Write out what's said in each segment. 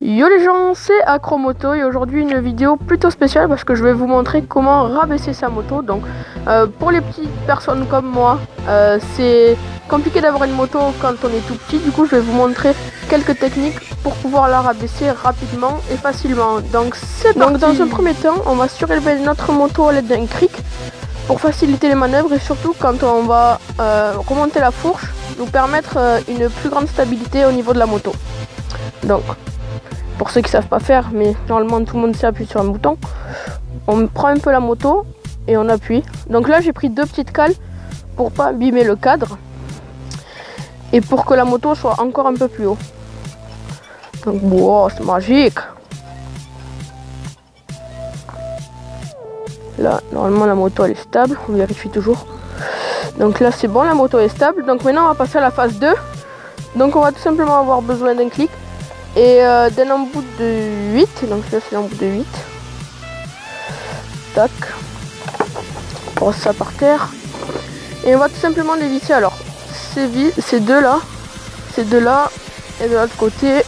Yo les gens, c'est Acromoto et aujourd'hui une vidéo plutôt spéciale parce que je vais vous montrer comment rabaisser sa moto. Donc pour les petites personnes comme moi, c'est compliqué d'avoir une moto quand on est tout petit. Du coup je vais vous montrer quelques techniques pour pouvoir la rabaisser rapidement et facilement. Donc c'est parti. Donc dans un premier temps, on va surélever notre moto à l'aide d'un cric pour faciliter les manœuvres et surtout quand on va remonter la fourche, nous permettre une plus grande stabilité au niveau de la moto. Donc pour ceux qui savent pas faire, mais normalement tout le monde sait appuyer sur un bouton, on prend un peu la moto et on appuie. Donc là j'ai pris deux petites cales pour pas abîmer le cadre et pour que la moto soit encore un peu plus haut. Donc wow, c'est magique. Là normalement la moto elle est stable, on vérifie toujours. Donc là c'est bon, la moto est stable. Donc maintenant on va passer à la phase 2. Donc on va tout simplement avoir besoin d'un clic et d'un embout de 8, donc là c'est l'embout de 8. Tac. On pose ça par terre. Et on va tout simplement les visser. Alors, ces deux là et de l'autre côté,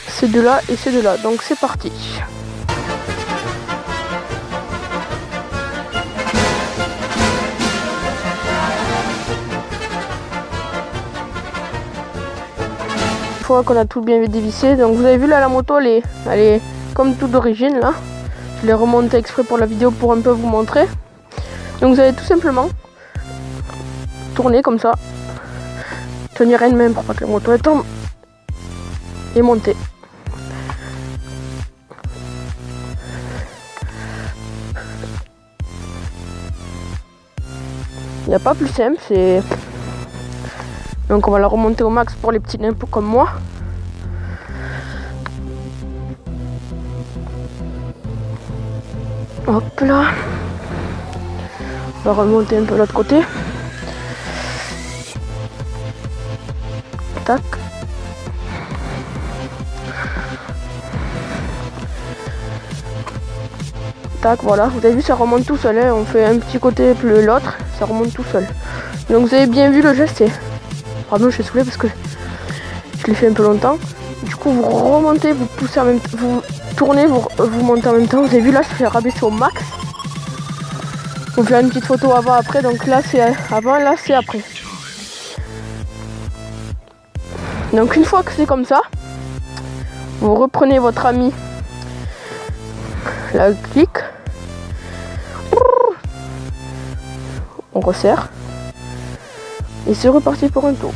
ces deux là et ces deux là. Donc c'est parti. Une fois qu'on a tout bien dévissé, donc vous avez vu là la moto elle est comme tout d'origine là. Je l'ai remonté exprès pour la vidéo pour un peu vous montrer. Donc vous allez tout simplement tourner comme ça, tenir une main pour pas que la moto elle tombe et monter. Il n'y a pas plus simple, c'est... Donc on va la remonter au max pour les petits nimpos comme moi. Hop là. On va remonter un peu l'autre côté. Tac. Tac, voilà. Vous avez vu, ça remonte tout seul. Hein. On fait un petit côté plus l'autre, ça remonte tout seul. Donc vous avez bien vu le geste. Pardon, je suis saoulée parce que je l'ai fait un peu longtemps. Du coup, vous remontez, vous poussez en même temps, vous tournez, vous montez en même temps. Vous avez vu là, je fais rabaisser au max. On fait une petite photo avant-après. Donc là, c'est avant, là, c'est après. Donc une fois que c'est comme ça, vous reprenez votre ami, la clic, on resserre. Et c'est reparti pour un tour.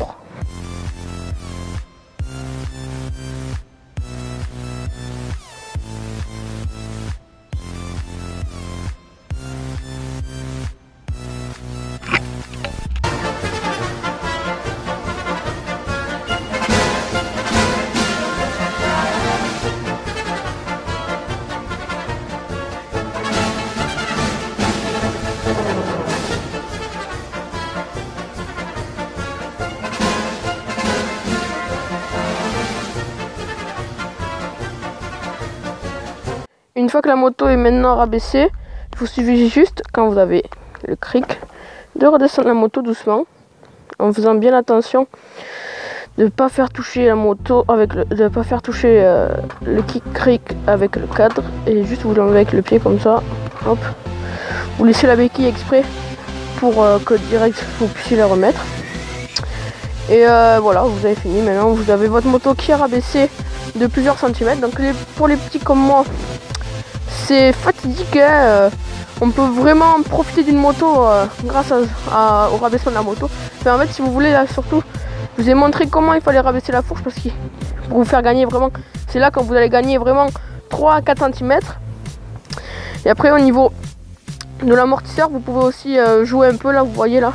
Une fois que la moto est maintenant rabaissée, il vous suffit juste, quand vous avez le cric, de redescendre la moto doucement, en faisant bien attention de ne pas faire toucher la moto avec de pas faire toucher le cric avec le cadre, et juste vous l'enlevez avec le pied comme ça. Hop, vous laissez la béquille exprès pour que direct vous puissiez la remettre. Et voilà, vous avez fini. Maintenant vous avez votre moto qui est rabaissée de plusieurs centimètres. Donc pour les petits comme moi, c'est fatidique, hein. On peut vraiment profiter d'une moto grâce au rabaissement de la moto. Mais en fait, si vous voulez, là surtout, je vous ai montré comment il fallait rabaisser la fourche parce que pour vous faire gagner vraiment, c'est là quand vous allez gagner vraiment 3 à 4 cm. Et après, au niveau de l'amortisseur, vous pouvez aussi jouer un peu là, vous voyez là.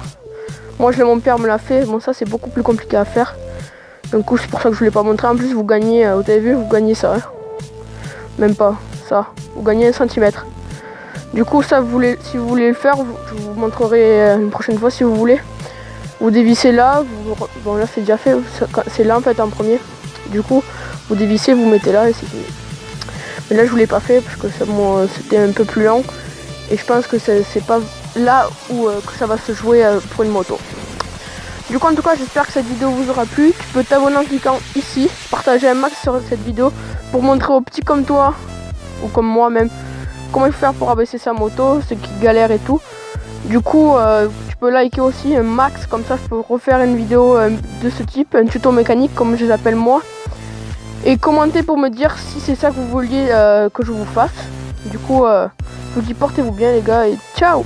Moi, mon père me l'a fait. Bon, ça, c'est beaucoup plus compliqué à faire. Donc, c'est pour ça que je ne vous l'ai pas montré. En plus, vous gagnez, vous avez vu, vous gagnez ça. Hein. Même pas. Ça, vous gagnez 1 cm. Du coup, ça, si vous voulez le faire, je vous montrerai une prochaine fois si vous voulez. Vous dévissez là, bon là c'est déjà fait, c'est là en fait en premier. Du coup, vous dévissez, vous mettez là et c'est fini. Mais là, je vous l'ai pas fait parce que c'était un peu plus lent et je pense que c'est pas là où que ça va se jouer pour une moto. Du coup en tout cas j'espère que cette vidéo vous aura plu. Tu peux t'abonner en cliquant ici, partager un max sur cette vidéo pour montrer aux petits comme toi ou comme moi même comment il faut faire pour abaisser sa moto, ceux qui galèrent et tout. Du coup tu peux liker aussi un max, comme ça je peux refaire une vidéo de ce type, un tuto mécanique comme je l'appelle moi. Et commenter pour me dire si c'est ça que vous vouliez que je vous fasse. Du coup je vous dis portez-vous bien les gars et ciao.